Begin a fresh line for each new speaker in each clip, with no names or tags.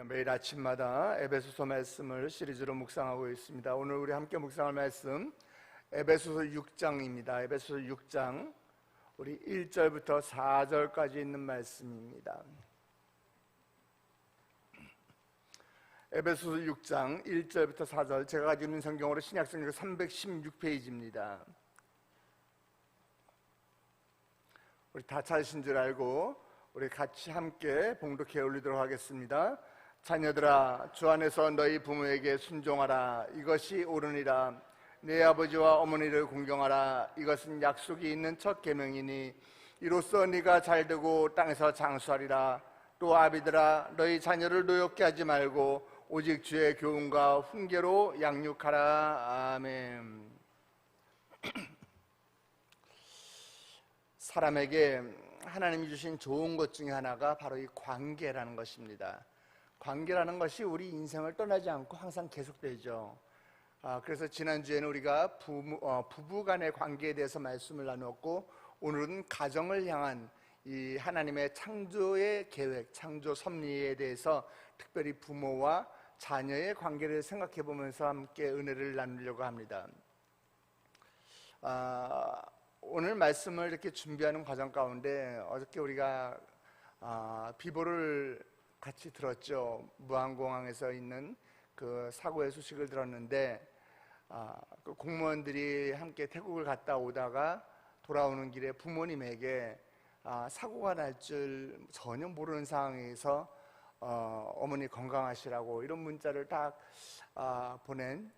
매일 아침마다 에베소서 말씀을 시리즈로 묵상하고 있습니다. 오늘 우리 함께 묵상할 말씀 에베소서 6장입니다. 에베소서 6장 우리 1절부터 4절까지 있는 말씀입니다. 에베소서 6장 1절부터 4절, 제가 가지고 있는 성경으로 신약성경 316페이지입니다. 우리 다 찾으신 줄 알고 우리 같이 함께 봉독해 올리도록 하겠습니다. 자녀들아, 주 안에서 너희 부모에게 순종하라. 이것이 옳으니라. 내 아버지와 어머니를 공경하라. 이것은 약속이 있는 첫 계명이니 이로써 네가 잘되고 땅에서 장수하리라. 또 아비들아, 너희 자녀를 노엽게 하지 말고 오직 주의 교훈과 훈계로 양육하라. 아멘. 사람에게 하나님이 주신 좋은 것 중에 하나가 바로 이 관계라는 것입니다. 관계라는 것이 우리 인생을 떠나지 않고 항상 계속되죠. 그래서 지난주에는 우리가 부부 간의 관계에 대해서 말씀을 나누었고, 오늘은 가정을 향한 이 하나님의 창조의 계획, 창조 섭리에 대해서 특별히 부모와 자녀의 관계를 생각해 보면서 함께 은혜를 나누려고 합니다. 오늘 말씀을 이렇게 준비하는 과정 가운데 어저께 우리가 비보를 같이 들었죠. 무안공항에서 있는 그 사고의 소식을 들었는데, 그 공무원들이 함께 태국을 갔다 오다가 돌아오는 길에 부모님에게 사고가 날 줄 전혀 모르는 상황에서 어머니 건강하시라고 이런 문자를 딱 보낸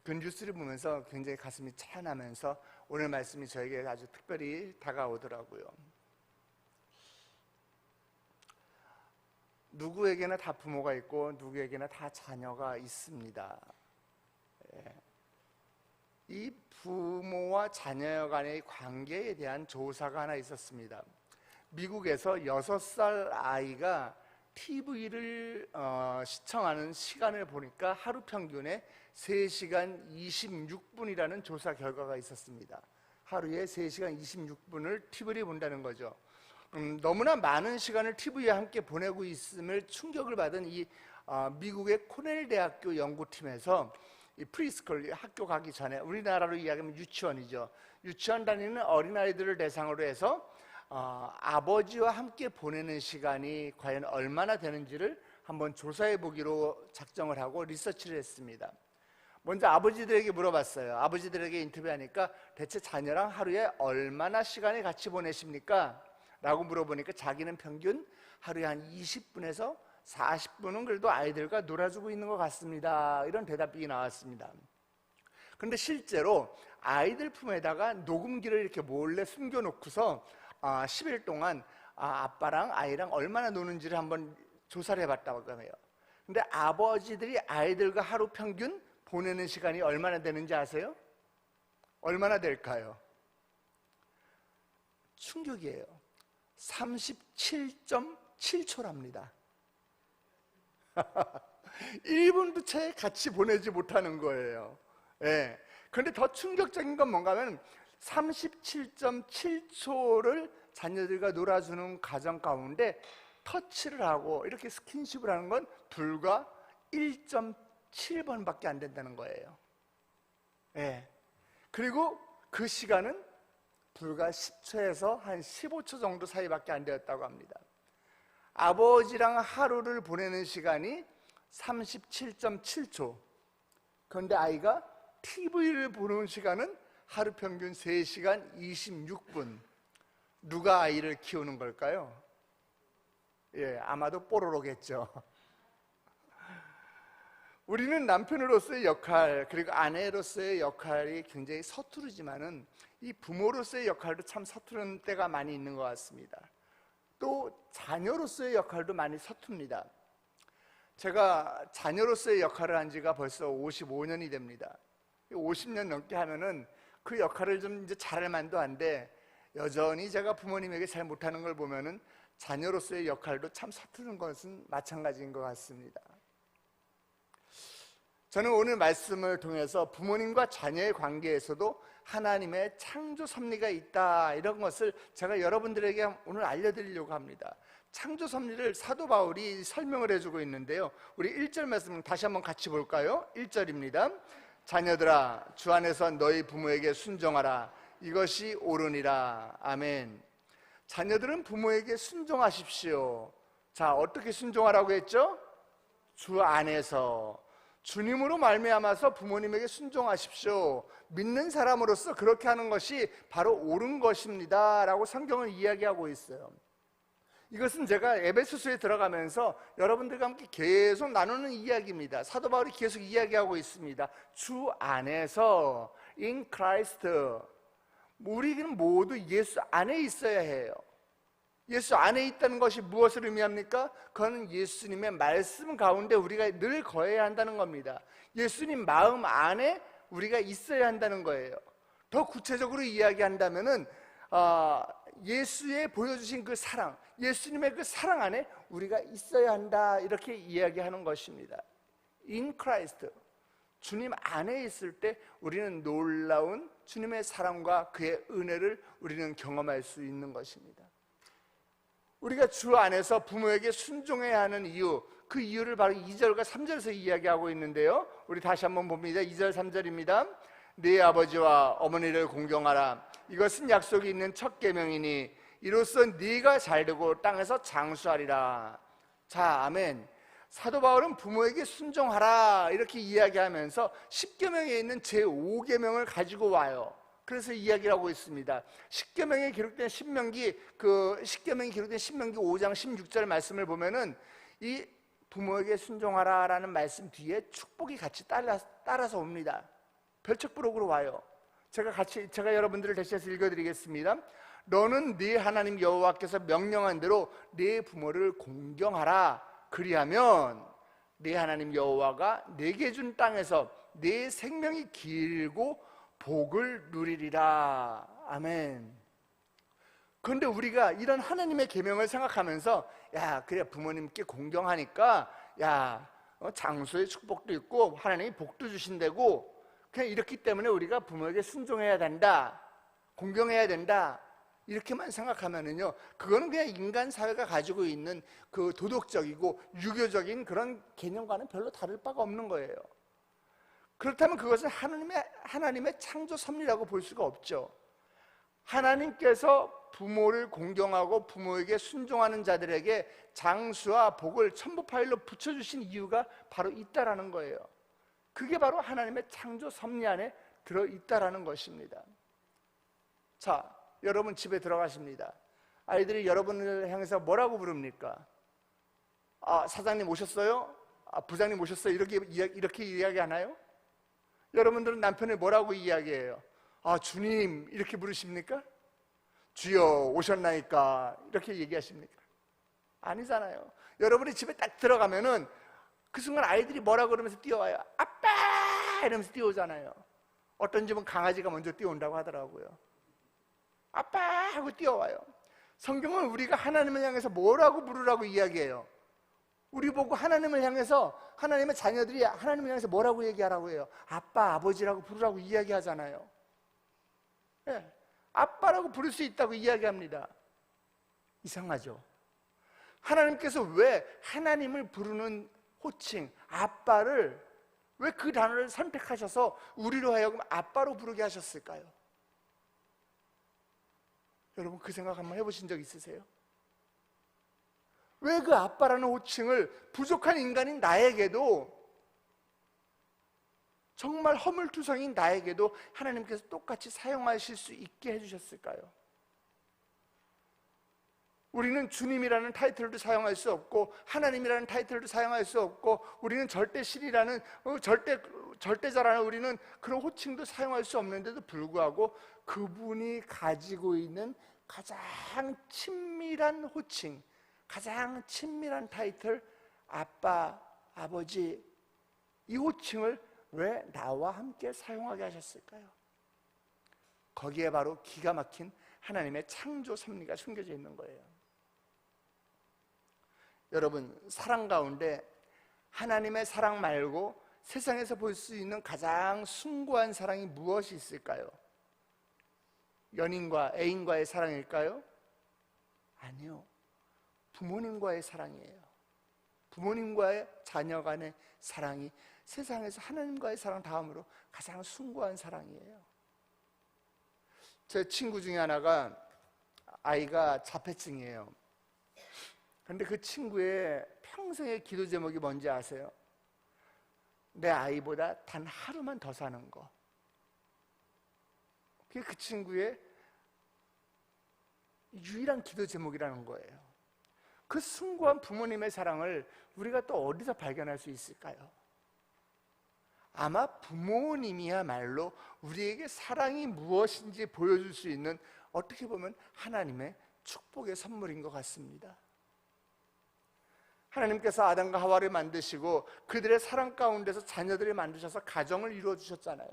그 뉴스를 보면서 굉장히 가슴이 찬하면서 오늘 말씀이 저에게 아주 특별히 다가오더라고요. 누구에게나 다 부모가 있고 누구에게나 다 자녀가 있습니다. 이 부모와 자녀 간의 관계에 대한 조사가 하나 있었습니다. 미국에서 6살 아이가 TV를 시청하는 시간을 보니까 하루 평균에 3시간 26분이라는 조사 결과가 있었습니다. 하루에 3시간 26분을 TV를 본다는 거죠. 너무나 많은 시간을 TV에 함께 보내고 있음을 충격을 받은 이 미국의 코넬 대학교 연구팀에서 이 프리스쿨, 학교 가기 전에, 우리나라로 이야기하면 유치원이죠. 유치원 다니는 어린아이들을 대상으로 해서 아버지와 함께 보내는 시간이 과연 얼마나 되는지를 한번 조사해 보기로 작정을 하고 리서치를 했습니다. 먼저 아버지들에게 물어봤어요. 아버지들에게 인터뷰하니까 대체 자녀랑 하루에 얼마나 시간을 같이 보내십니까? 라고 물어보니까 자기는 평균 하루에 한 20분에서 40분은 그래도 아이들과 놀아주고 있는 것 같습니다. 이런 대답이 나왔습니다. 그런데 실제로 아이들 품에다가 녹음기를 이렇게 몰래 숨겨놓고서 10일 동안 아빠랑 아이랑 얼마나 노는지를 한번 조사를 해봤다고 해요. 근데 아버지들이 아이들과 하루 평균 보내는 시간이 얼마나 되는지 아세요? 얼마나 될까요? 충격이에요. 37.7초랍니다. 1분도 채 같이 보내지 못하는 거예요. 예. 그런데 더 충격적인 건 뭔가 하면 37.7초를 자녀들과 놀아주는 가정 가운데 터치를 하고 이렇게 스킨십을 하는 건 불과 1.7번밖에 안 된다는 거예요. 예. 그리고 그 시간은 불과 10초에서 한 15초 정도 사이밖에 안 되었다고 합니다. 아버지랑 하루를 보내는 시간이 37.7초. 그런데 아이가 TV를 보는 시간은 하루 평균 3시간 26분. 누가 아이를 키우는 걸까요? 예, 아마도 뽀로로겠죠. 우리는 남편으로서의 역할, 그리고 아내로서의 역할이 굉장히 서투르지만은 이 부모로서의 역할도 참 서투른 때가 많이 있는 것 같습니다. 또 자녀로서의 역할도 많이 서툽니다. 제가 자녀로서의 역할을 한 지가 벌써 55년이 됩니다. 50년 넘게 하면은 그 역할을 좀 이제 잘할 만도 한데, 여전히 제가 부모님에게 잘 못하는 걸 보면은 자녀로서의 역할도 참 서투른 것은 마찬가지인 것 같습니다. 저는 오늘 말씀을 통해서 부모님과 자녀의 관계에서도 하나님의 창조 섭리가 있다, 이런 것을 제가 여러분들에게 오늘 알려드리려고 합니다. 창조 섭리를 사도 바울이 설명을 해주고 있는데요. 우리 1절 말씀 다시 한번 같이 볼까요? 1절입니다. 자녀들아, 주 안에서 너희 부모에게 순종하라. 이것이 옳으니라. 아멘. 자녀들은 부모에게 순종하십시오. 자, 어떻게 순종하라고 했죠? 주 안에서. 주님으로 말미암아서 부모님에게 순종하십시오. 믿는 사람으로서 그렇게 하는 것이 바로 옳은 것입니다 라고 성경은 이야기하고 있어요. 이것은 제가 에베소서에 들어가면서 여러분들과 함께 계속 나누는 이야기입니다. 사도 바울이 계속 이야기하고 있습니다. 주 안에서, in Christ, 우리는 모두 예수 안에 있어야 해요. 예수 안에 있다는 것이 무엇을 의미합니까? 그건 예수님의 말씀 가운데 우리가 늘 거해야 한다는 겁니다. 예수님 마음 안에 우리가 있어야 한다는 거예요. 더 구체적으로 이야기한다면은 예수의 보여주신 그 사랑, 예수님의 그 사랑 안에 우리가 있어야 한다, 이렇게 이야기하는 것입니다. In Christ, 주님 안에 있을 때 우리는 놀라운 주님의 사랑과 그의 은혜를 우리는 경험할 수 있는 것입니다. 우리가 주 안에서 부모에게 순종해야 하는 이유, 그 이유를 바로 2절과 3절에서 이야기하고 있는데요. 우리 다시 한번 봅니다. 2절 3절입니다. 네 아버지와 어머니를 공경하라. 이것은 약속이 있는 첫 계명이니 이로써 네가 잘되고 땅에서 장수하리라. 자, 아멘. 사도 바울은 부모에게 순종하라 이렇게 이야기하면서 10계명에 있는 제5계명을 가지고 와요. 그래서 이야기를 하고 있습니다. 10계명에 기록된 신명기, 그 10계명이 기록된 신명기 5장 16절 말씀을 보면은 이 부모에게 순종하라라는 말씀 뒤에 축복이 같이 따라서 옵니다. 별책부록으로 와요. 제가 여러분들을 대신해서 읽어드리겠습니다. 너는 네 하나님 여호와께서 명령한 대로 네 부모를 공경하라. 그리하면 네 하나님 여호와가 네게 준 땅에서 네 생명이 길고 복을 누리리라. 아멘. 그런데 우리가 이런 하나님의 계명을 생각하면서 야, 그래 부모님께 공경하니까 장수의 축복도 있고 하나님이 복도 주신다고, 그냥 이렇기 때문에 우리가 부모에게 순종해야 된다, 공경해야 된다, 이렇게만 생각하면은요, 그거는 그냥 인간 사회가 가지고 있는 그 도덕적이고 유교적인 그런 개념과는 별로 다를 바가 없는 거예요. 그렇다면 그것은 하나님의 창조 섭리라고 볼 수가 없죠. 하나님께서 부모를 공경하고 부모에게 순종하는 자들에게 장수와 복을 천부파일로 붙여주신 이유가 바로 있다라는 거예요. 그게 바로 하나님의 창조 섭리 안에 들어있다라는 것입니다. 자, 여러분 집에 들어가십니다. 아이들이 여러분을 향해서 뭐라고 부릅니까? 사장님 오셨어요? 부장님 오셨어요? 이렇게 이야기하나요? 여러분들은 남편을 뭐라고 이야기해요? 주님 이렇게 부르십니까? 주여 오셨나이까 이렇게 얘기하십니까? 아니잖아요. 여러분이 집에 딱 들어가면은 그 순간 아이들이 뭐라고 그러면서 뛰어와요? 아빠! 이러면서 뛰어오잖아요. 어떤 집은 강아지가 먼저 뛰어온다고 하더라고요. 아빠! 하고 뛰어와요. 성경은 우리가 하나님을 향해서 뭐라고 부르라고 이야기해요? 우리 보고 하나님을 향해서, 하나님의 자녀들이 하나님을 향해서 뭐라고 얘기하라고 해요? 아빠, 아버지라고 부르라고 이야기하잖아요. 네, 아빠라고 부를 수 있다고 이야기합니다. 이상하죠? 하나님께서 왜 하나님을 부르는 호칭, 아빠를 왜 그 단어를 선택하셔서 우리로 하여금 아빠로 부르게 하셨을까요? 여러분 그 생각 한번 해보신 적 있으세요? 왜 그 아빠라는 호칭을 부족한 인간인 나에게도, 정말 허물투성인 나에게도 하나님께서 똑같이 사용하실 수 있게 해주셨을까요? 우리는 주님이라는 타이틀도 사용할 수 없고 하나님이라는 타이틀도 사용할 수 없고 우리는 절대신이라는 절대자라는 우리는 그런 호칭도 사용할 수 없는데도 불구하고 그분이 가지고 있는 가장 친밀한 호칭, 가장 친밀한 타이틀, 아빠, 아버지, 이 호칭을 왜 나와 함께 사용하게 하셨을까요? 거기에 바로 기가 막힌 하나님의 창조 섭리가 숨겨져 있는 거예요. 여러분, 사랑 가운데 하나님의 사랑 말고 세상에서 볼 수 있는 가장 숭고한 사랑이 무엇이 있을까요? 연인과 애인과의 사랑일까요? 아니요. 부모님과의 사랑이에요. 부모님과의 자녀 간의 사랑이 세상에서 하나님과의 사랑 다음으로 가장 숭고한 사랑이에요. 제 친구 중에 하나가 아이가 자폐증이에요. 그런데 그 친구의 평생의 기도 제목이 뭔지 아세요? 내 아이보다 단 하루만 더 사는 거. 그게 그 친구의 유일한 기도 제목이라는 거예요. 그 숭고한 부모님의 사랑을 우리가 또 어디서 발견할 수 있을까요? 아마 부모님이야말로 우리에게 사랑이 무엇인지 보여줄 수 있는, 어떻게 보면 하나님의 축복의 선물인 것 같습니다. 하나님께서 아담과 하와를 만드시고 그들의 사랑 가운데서 자녀들을 만드셔서 가정을 이루어 주셨잖아요.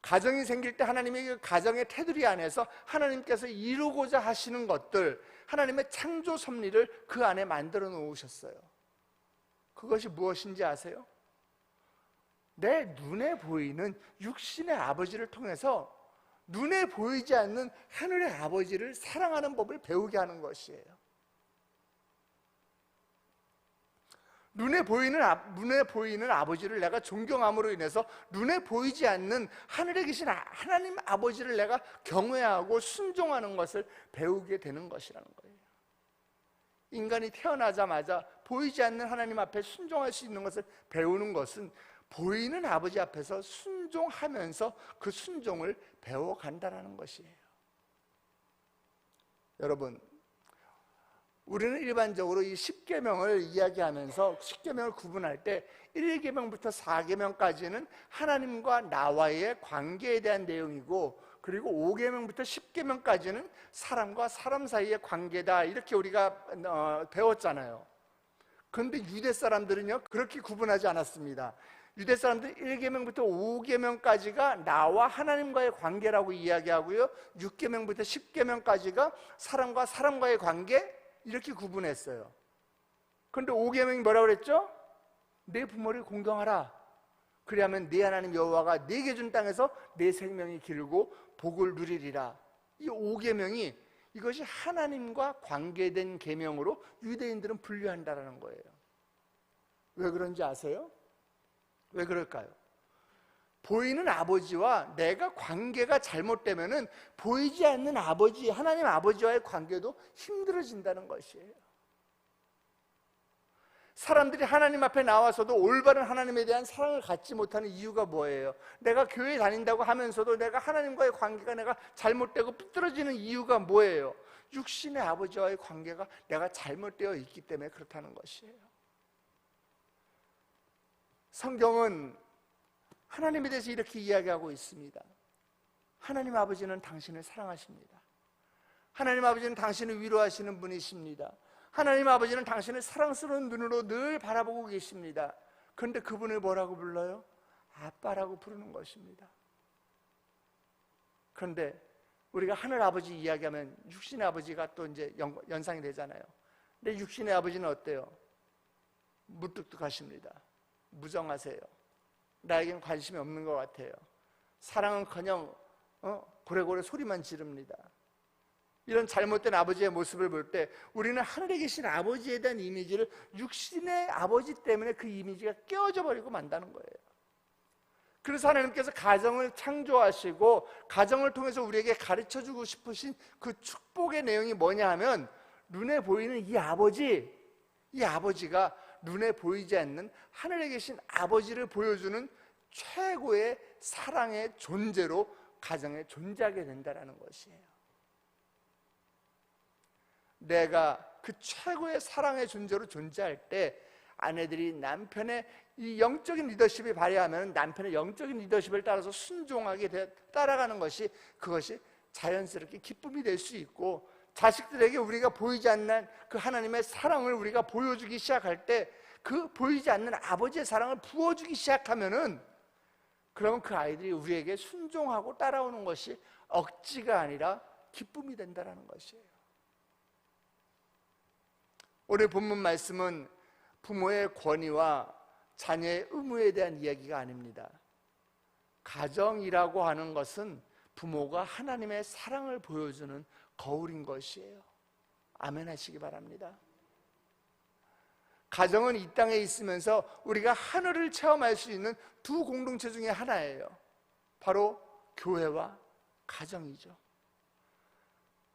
가정이 생길 때 하나님의 그 가정의 테두리 안에서 하나님께서 이루고자 하시는 것들, 하나님의 창조 섭리를 그 안에 만들어 놓으셨어요. 그것이 무엇인지 아세요? 내 눈에 보이는 육신의 아버지를 통해서 눈에 보이지 않는 하늘의 아버지를 사랑하는 법을 배우게 하는 것이에요. 눈에 보이는 아버지를 내가 존경함으로 인해서 눈에 보이지 않는 하늘에 계신 하나님 아버지를 내가 경외하고 순종하는 것을 배우게 되는 것이라는 거예요. 인간이 태어나자마자 보이지 않는 하나님 앞에 순종할 수 있는 것을 배우는 것은 보이는 아버지 앞에서 순종하면서 그 순종을 배워간다는 것이에요. 여러분, 우리는 일반적으로 이 10계명을 이야기하면서 10계명을 구분할 때 1계명부터 4계명까지는 하나님과 나와의 관계에 대한 내용이고, 그리고 5계명부터 10계명까지는 사람과 사람 사이의 관계다, 이렇게 우리가 배웠잖아요. 그런데 유대 사람들은요, 그렇게 구분하지 않았습니다. 유대 사람들은 1계명부터 5계명까지가 나와 하나님과의 관계라고 이야기하고요, 6계명부터 10계명까지가 사람과 사람과의 관계, 이렇게 구분했어요. 그런데 5계명이 뭐라고 그랬죠? 내 부모를 공경하라. 그리하면 네 하나님 여호와가 네게 준 땅에서 내 생명이 길고 복을 누리리라. 이 5계명이 이것이 하나님과 관계된 계명으로 유대인들은 분류한다는 거예요. 왜 그런지 아세요? 왜 그럴까요? 보이는 아버지와 내가 관계가 잘못되면은 보이지 않는 아버지, 하나님 아버지와의 관계도 힘들어진다는 것이에요. 사람들이 하나님 앞에 나와서도 올바른 하나님에 대한 사랑을 갖지 못하는 이유가 뭐예요? 내가 교회 다닌다고 하면서도 내가 하나님과의 관계가 내가 잘못되고 삐뚤어지는 이유가 뭐예요? 육신의 아버지와의 관계가 내가 잘못되어 있기 때문에 그렇다는 것이에요. 성경은 하나님에 대해서 이렇게 이야기하고 있습니다. 하나님 아버지는 당신을 사랑하십니다. 하나님 아버지는 당신을 위로하시는 분이십니다. 하나님 아버지는 당신을 사랑스러운 눈으로 늘 바라보고 계십니다. 그런데 그분을 뭐라고 불러요? 아빠라고 부르는 것입니다. 그런데 우리가 하늘 아버지 이야기하면 육신의 아버지가 또 이제 연상이 되잖아요. 근데 육신의 아버지는 어때요? 무뚝뚝하십니다. 무정하세요. 나에겐 관심이 없는 것 같아요. 사랑은커녕 고래고래 소리만 지릅니다. 이런 잘못된 아버지의 모습을 볼 때 우리는 하늘에 계신 아버지에 대한 이미지를 육신의 아버지 때문에 그 이미지가 깨어져 버리고 만다는 거예요. 그래서 하나님께서 가정을 창조하시고 가정을 통해서 우리에게 가르쳐주고 싶으신 그 축복의 내용이 뭐냐 하면, 눈에 보이는 이 아버지가 눈에 보이지 않는 하늘에 계신 아버지를 보여주는 최고의 사랑의 존재로 가정에 존재하게 된다는 것이에요. 내가 그 최고의 사랑의 존재로 존재할 때 아내들이 남편의 이 영적인 리더십을 발휘하면 남편의 영적인 리더십을 따라서 순종하게 따라가는 것이, 그것이 자연스럽게 기쁨이 될 수 있고, 자식들에게 우리가 보이지 않는 그 하나님의 사랑을 우리가 보여주기 시작할 때, 그 보이지 않는 아버지의 사랑을 부어주기 시작하면은, 그러면 그 아이들이 우리에게 순종하고 따라오는 것이 억지가 아니라 기쁨이 된다는 것이에요. 오늘 본문 말씀은 부모의 권위와 자녀의 의무에 대한 이야기가 아닙니다. 가정이라고 하는 것은 부모가 하나님의 사랑을 보여주는 거울인 것이에요. 아멘 하시기 바랍니다. 가정은 이 땅에 있으면서 우리가 하늘을 체험할 수 있는 두 공동체 중에 하나예요. 바로 교회와 가정이죠.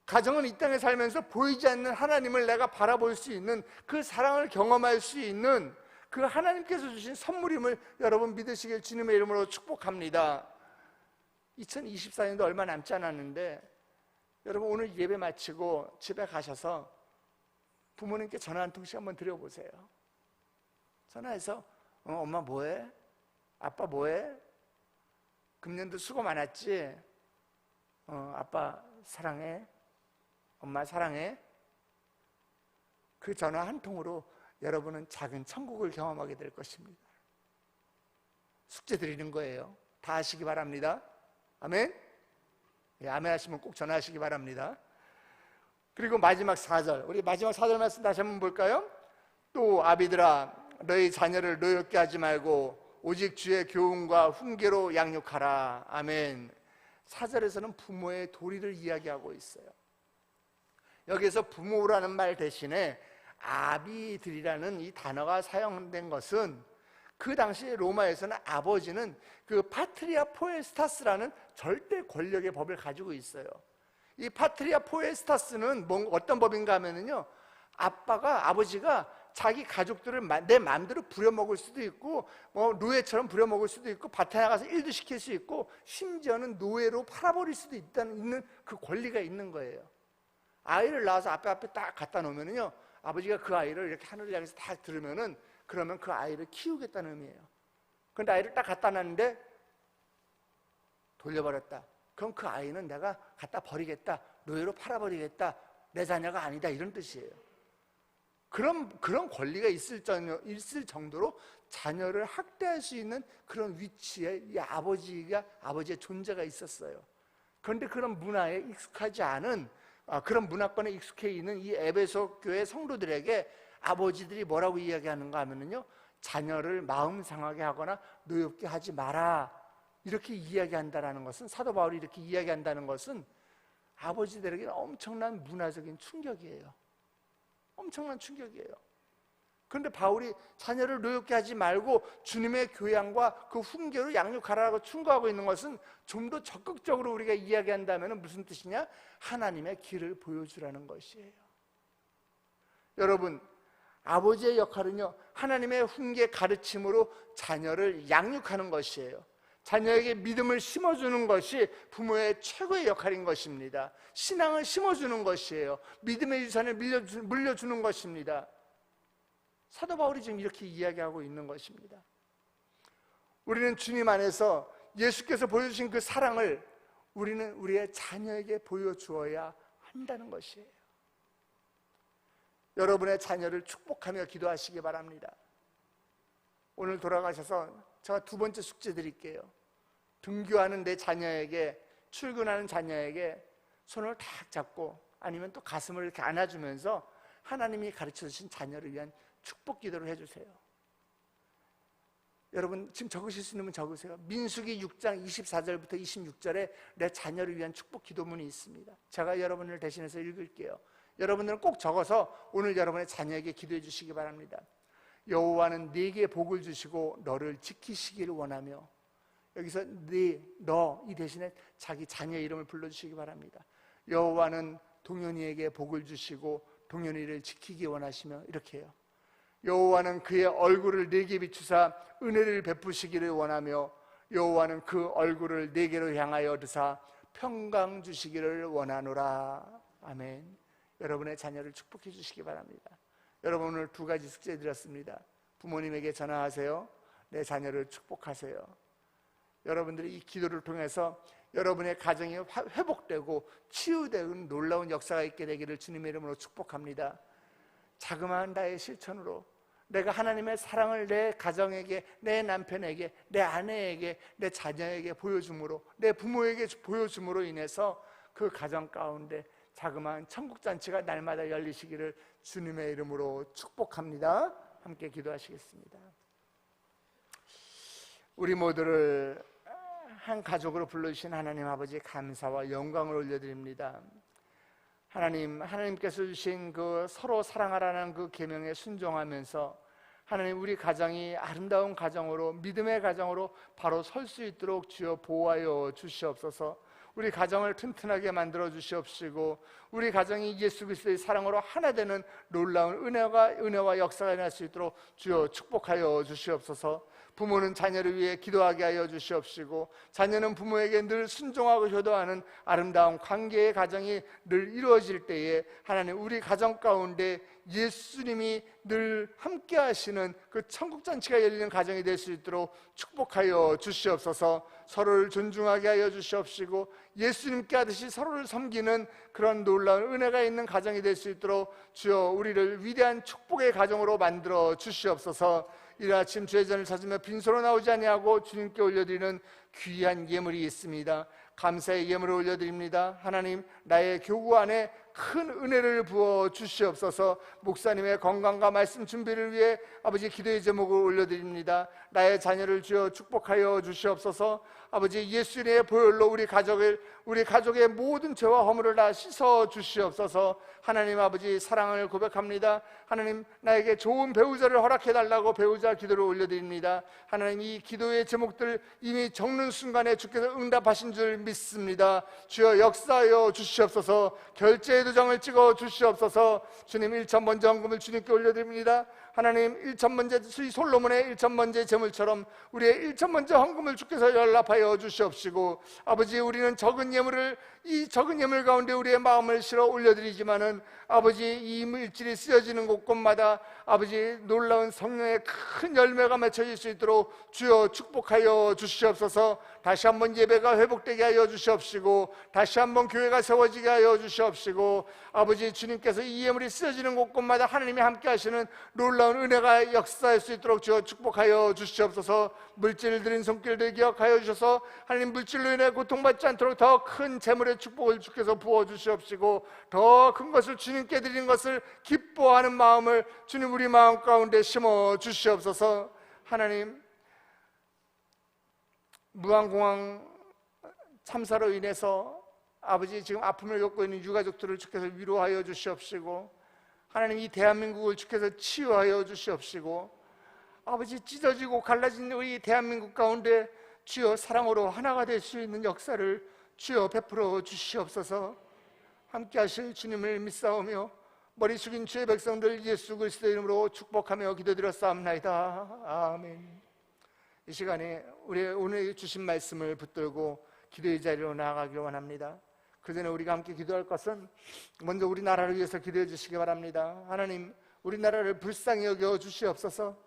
가정은 이 땅에 살면서 보이지 않는 하나님을 내가 바라볼 수 있는, 그 사랑을 경험할 수 있는 그 하나님께서 주신 선물임을 여러분 믿으시길 주님의 이름으로 축복합니다. 2024년도 얼마 남지 않았는데 여러분 오늘 예배 마치고 집에 가셔서 부모님께 전화 한 통씩 한번 드려보세요. 전화해서 엄마 뭐해? 아빠 뭐해? 금년도 수고 많았지? 아빠 사랑해? 엄마 사랑해? 그 전화 한 통으로 여러분은 작은 천국을 경험하게 될 것입니다. 숙제 드리는 거예요. 다 하시기 바랍니다. 아멘? 예, 아멘 하시면 꼭 전화하시기 바랍니다. 그리고 마지막 4절, 우리 마지막 4절 말씀 다시 한번 볼까요? 또 아비들아 너희 자녀를 노엽게 하지 말고 오직 주의 교훈과 훈계로 양육하라. 아멘. 4절에서는 부모의 도리를 이야기하고 있어요. 여기서 부모라는 말 대신에 아비들이라는 이 단어가 사용된 것은 그 당시 로마에서는 아버지는 그 파트리아 포에스타스라는 절대 권력의 법을 가지고 있어요. 이 파트리아 포에스타스는 어떤 법인가 하면은요, 아버지가 자기 가족들을 내 마음대로 부려먹을 수도 있고, 노예처럼 부려먹을 수도 있고, 밭에 나가서 일도 시킬 수 있고, 심지어는 노예로 팔아버릴 수도 있는 그 권리가 있는 거예요. 아이를 낳아서 앞에 딱 갖다 놓으면은요, 아버지가 그 아이를 이렇게 하늘을 향해서 딱 들으면은, 그러면 그 아이를 키우겠다는 의미예요. 그런데 아이를 딱 갖다 놨는데 돌려버렸다. 그럼 그 아이는 내가 갖다 버리겠다, 노예로 팔아버리겠다, 내 자녀가 아니다, 이런 뜻이에요. 그런 권리가 있을 정도로 자녀를 학대할 수 있는 그런 위치에 이 아버지의 존재가 있었어요. 그런데 그런 문화에 익숙하지 않은, 그런 문화권에 익숙해 있는 이 에베소 교회 성도들에게 아버지들이 뭐라고 이야기하는가 하면은요, 자녀를 마음 상하게 하거나 노엽게 하지 마라, 이렇게 이야기한다는 것은, 사도 바울이 이렇게 이야기한다는 것은 아버지들에게 엄청난 문화적인 충격이에요. 엄청난 충격이에요. 그런데 바울이 자녀를 노엽게 하지 말고 주님의 교양과 그 훈계로 양육하라고 충고하고 있는 것은, 좀 더 적극적으로 우리가 이야기한다면 무슨 뜻이냐? 하나님의 길을 보여주라는 것이에요. 여러분, 아버지의 역할은요, 하나님의 훈계 가르침으로 자녀를 양육하는 것이에요. 자녀에게 믿음을 심어주는 것이 부모의 최고의 역할인 것입니다. 신앙을 심어주는 것이에요. 믿음의 유산을 물려주는 것입니다. 사도 바울이 지금 이렇게 이야기하고 있는 것입니다. 우리는 주님 안에서 예수께서 보여주신 그 사랑을 우리는 우리의 자녀에게 보여주어야 한다는 것이에요. 여러분의 자녀를 축복하며 기도하시기 바랍니다. 오늘 돌아가셔서 제가 두 번째 숙제 드릴게요. 등교하는 내 자녀에게, 출근하는 자녀에게 손을 탁 잡고, 아니면 또 가슴을 이렇게 안아주면서 하나님이 가르쳐 주신 자녀를 위한 축복 기도를 해주세요. 여러분 지금 적으실 수 있는 분 적으세요. 민수기 6장 24절부터 26절에 내 자녀를 위한 축복 기도문이 있습니다. 제가 여러분을 대신해서 읽을게요. 여러분들은 꼭 적어서 오늘 여러분의 자녀에게 기도해 주시기 바랍니다. 여호와는 네게 복을 주시고 너를 지키시기를 원하며, 여기서 너 이 대신에 자기 자녀의 이름을 불러주시기 바랍니다. 여호와는 동현이에게 복을 주시고 동현이를 지키기 원하시며, 이렇게 해요. 여호와는 그의 얼굴을 네게 비추사 은혜를 베푸시기를 원하며, 여호와는 그 얼굴을 네게로 향하여 드사 평강 주시기를 원하노라. 아멘. 여러분의 자녀를 축복해 주시기 바랍니다. 여러분 오늘 두 가지 숙제 드렸습니다. 부모님에게 전화하세요. 내 자녀를 축복하세요. 여러분들이 이 기도를 통해서 여러분의 가정이 회복되고 치유되는 놀라운 역사가 있게 되기를 주님의 이름으로 축복합니다. 자그마한 나의 실천으로 내가 하나님의 사랑을 내 가정에게, 내 남편에게, 내 아내에게, 내 자녀에게 보여줌으로, 내 부모에게 보여줌으로 인해서 그 가정 가운데 자그마한 천국잔치가 날마다 열리시기를 주님의 이름으로 축복합니다. 함께 기도하시겠습니다. 우리 모두를 한 가족으로 불러주신 하나님 아버지 감사와 영광을 올려드립니다. 하나님께서 주신 그 서로 사랑하라는 그 계명에 순종하면서 하나님, 우리 가정이 아름다운 가정으로, 믿음의 가정으로 바로 설 수 있도록 주여 보호하여 주시옵소서. 우리 가정을 튼튼하게 만들어 주시옵시고, 우리 가정이 예수 그리스도의 사랑으로 하나 되는 놀라운 은혜와 역사가 일어날 수 있도록 주여 축복하여 주시옵소서. 부모는 자녀를 위해 기도하게 하여 주시옵시고, 자녀는 부모에게 늘 순종하고 효도하는 아름다운 관계의 가정이 늘 이루어질 때에 하나님, 우리 가정 가운데 예수님이 늘 함께 하시는 그 천국잔치가 열리는 가정이 될 수 있도록 축복하여 주시옵소서. 서로를 존중하게 하여 주시옵시고, 예수님께 하듯이 서로를 섬기는 그런 놀라운 은혜가 있는 가정이 될 수 있도록 주여 우리를 위대한 축복의 가정으로 만들어 주시옵소서. 이 아침 주의 전을 찾으며 빈손으로 나오지 아니하고 주님께 올려드리는 귀한 예물이 있습니다. 감사의 예물을 올려드립니다. 하나님, 나의 교구 안에 큰 은혜를 부어 주시옵소서. 목사님의 건강과 말씀 준비를 위해 아버지 기도의 제목을 올려드립니다. 나의 자녀를 주여 축복하여 주시옵소서. 아버지, 예수님의 보혈로 우리 가족의 모든 죄와 허물을 다 씻어 주시옵소서. 하나님 아버지, 사랑을 고백합니다. 하나님, 나에게 좋은 배우자를 허락해 달라고 배우자 기도를 올려드립니다. 하나님, 이 기도의 제목들 이미 적는 순간에 주께서 응답하신 줄 믿습니다. 주여 역사하여 주시옵소서. 결제 도장을 찍어 주시옵소서. 주님, 1,000번째 헌금을 주님께 올려드립니다. 하나님, 1,000번째 솔로몬의 1,000번째 제물처럼 우리의 1,000번째 헌금을 주께서 연락하여 주시옵시고, 아버지, 우리는 적은 예물을, 이 적은 예물 가운데 우리의 마음을 실어 올려드리지만은 아버지, 이 물질이 쓰여지는 곳곳마다 아버지, 놀라운 성령의 큰 열매가 맺혀질 수 있도록 주여 축복하여 주시옵소서. 다시 한번 예배가 회복되게 하여 주시옵시고, 다시 한번 교회가 세워지게 하여 주시옵시고, 아버지, 주님께서 이 예물이 쓰여지는 곳곳마다 하나님이 함께 하시는 놀라운 은혜가 역사할 수 있도록 주여 축복하여 주시옵소서. 물질을 드린 손길들 기억하여 주셔서 하나님, 물질로 인해 고통받지 않도록 더 큰 재물의 축복을 주께서 부어주시옵시고, 더 큰 것을 주님께 드리는 것을 기뻐하는 마음을 주님 우리 마음 가운데 심어 주시옵소서. 하나님, 무안공항 참사로 인해서 아버지, 지금 아픔을 겪고 있는 유가족들을 주께서 위로하여 주시옵시고, 하나님, 이 대한민국을 주께서 치유하여 주시옵시고, 아버지, 찢어지고 갈라진 우리 대한민국 가운데 주여 사랑으로 하나가 될 수 있는 역사를 주여 베풀어 주시옵소서. 함께 하실 주님을 믿사오며 머리 숙인 주의 백성들 예수 그리스도의 이름으로 축복하며 기도드렸사옵나이다. 아멘. 이 시간에 우리 오늘 주신 말씀을 붙들고 기도의 자리로 나아가길 원합니다. 그 전에 우리가 함께 기도할 것은 먼저 우리나라를 위해서 기도해 주시기 바랍니다. 하나님, 우리나라를 불쌍히 여겨 주시옵소서.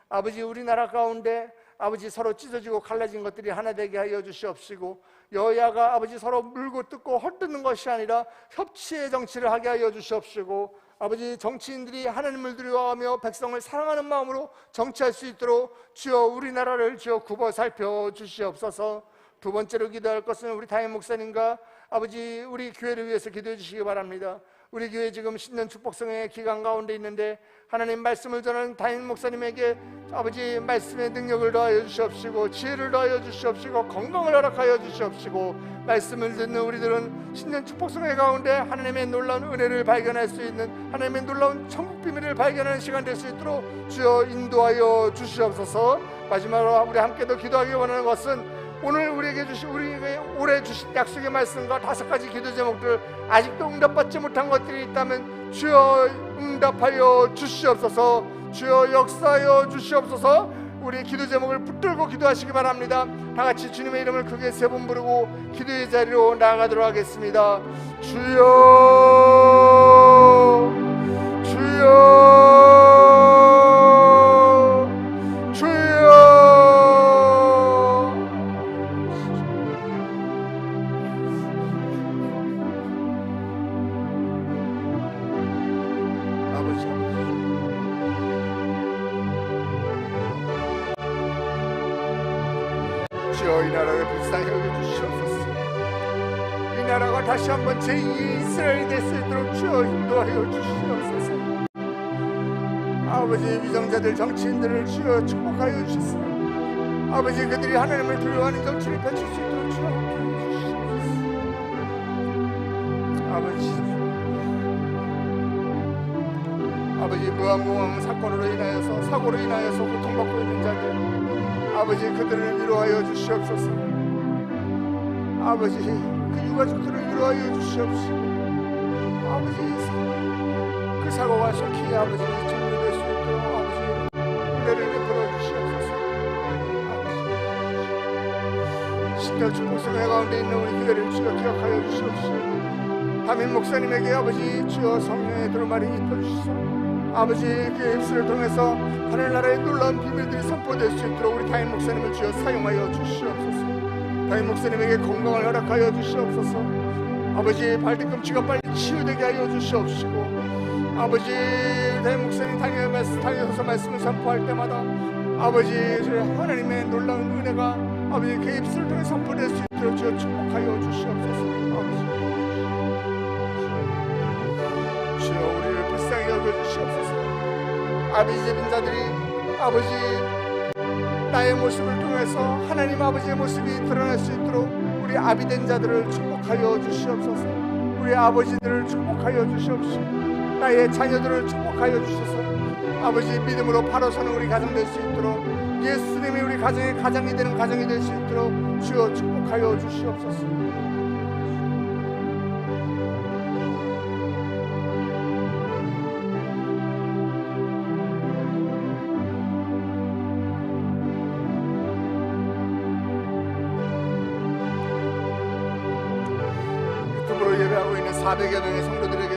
아버지, 우리나라 가운데 아버지, 서로 찢어지고 갈라진 것들이 하나 되게 하여 주시옵시고, 여야가 아버지 서로 물고 뜯고 헐뜯는 것이 아니라 협치의 정치를 하게 하여 주시옵시고, 아버지, 정치인들이 하나님을 두려워하며 백성을 사랑하는 마음으로 정치할 수 있도록 주여 우리나라를 주여 굽어 살펴 주시옵소서. 두 번째로 기도할 것은 우리 담임 목사님과 아버지, 우리 교회를 위해서 기도해 주시기 바랍니다. 우리 교회 지금 신년 축복성의 기간 가운데 있는데 하나님, 말씀을 전하는 담임 목사님에게 아버지 말씀의 능력을 더하여 주시옵시고, 지혜를 더하여 주시옵시고, 건강을 허락하여 주시옵시고, 말씀을 듣는 우리들은 신년 축복성의 가운데 하나님의 놀라운 은혜를 발견할 수 있는, 하나님의 놀라운 천국 비밀을 발견하는 시간 될 수 있도록 주여 인도하여 주시옵소서. 마지막으로 우리 함께 더 기도하기 원하는 것은 오늘 우리에게 올해 주신 약속의 말씀과 5가지 기도 제목들 아직도 응답받지 못한 것들이 있다면 주여 응답하여 주시옵소서. 주여 역사하여 주시옵소서. 우리 기도 제목을 붙들고 기도하시기 바랍니다. 다 같이 주님의 이름을 크게 3번 부르고 기도의 자리로 나아가도록 하겠습니다. 주여, 주여, 이 나라를 불쌍히 여겨주시옵소서. 이 나라가 다시 한번 제2의 이스라엘이 될 수 있도록 주여 인도하여 주시옵소서. 아버지, 위정자들 정치인들을 주여 축복하여 주시옵소서. 아버지, 그들이 하나님을 두려워하는 정치를 펼칠 수 있도록 주여 함께해 주시옵소서. 아버지, 아버지 무한무한 사건으로 인하여서 사고로 인하여서 고통받고 있는 자들 아버지 그들을 위로하여 주시옵소서. 아버지 그 유가족들을 위로하여 주시옵시고 아버지 그 사고가 속히 아버지 정리될 수 있도록 아버지 은혜를 베풀어 주시옵소서. 아버지 신령 축복성회 가운데 있는 우리 교회를 주여 기억하여 주시옵시고 담임 목사님에게 아버지 주여 성령의 두루마리 입혀주시소. 아버지 그의 입술을 통해서 하늘나라의 놀라운 비밀들이 선포될 수 있도록 우리 담임 목사님을 주여 사용하여 주시옵소서. 담임 목사님에게 건강을 허락하여 주시옵소서. 아버지 발뒤꿈치가 빨리 치유되게 하여 주시옵시고 아버지 담임 목사님 다니면서 말씀을 선포할 때마다 아버지 하나님의 놀라운 은혜가 아버지 그의 입술을 통해 선포될 수 있도록 주여 축복하여 주시옵소서. 주여 우리를 불쌍히 여겨주시옵소서. 아버지 믿는 자들이 아버지 나의 모습을 통해서 하나님 아버지의 모습이 드러날 수 있도록 우리 아비된 자들을 축복하여 주시옵소서. 우리 아버지들을 축복하여 주시옵시고 나의 자녀들을 축복하여 주셔서 아버지 믿음으로 바로 서는 우리 가정 될 수 있도록 예수님이 우리 가정의 가장이 되는 가정이 될 수 있도록 주여 축복하여 주시옵소서. 유튜브로 예배하고 있는 400여 명의 성도들에게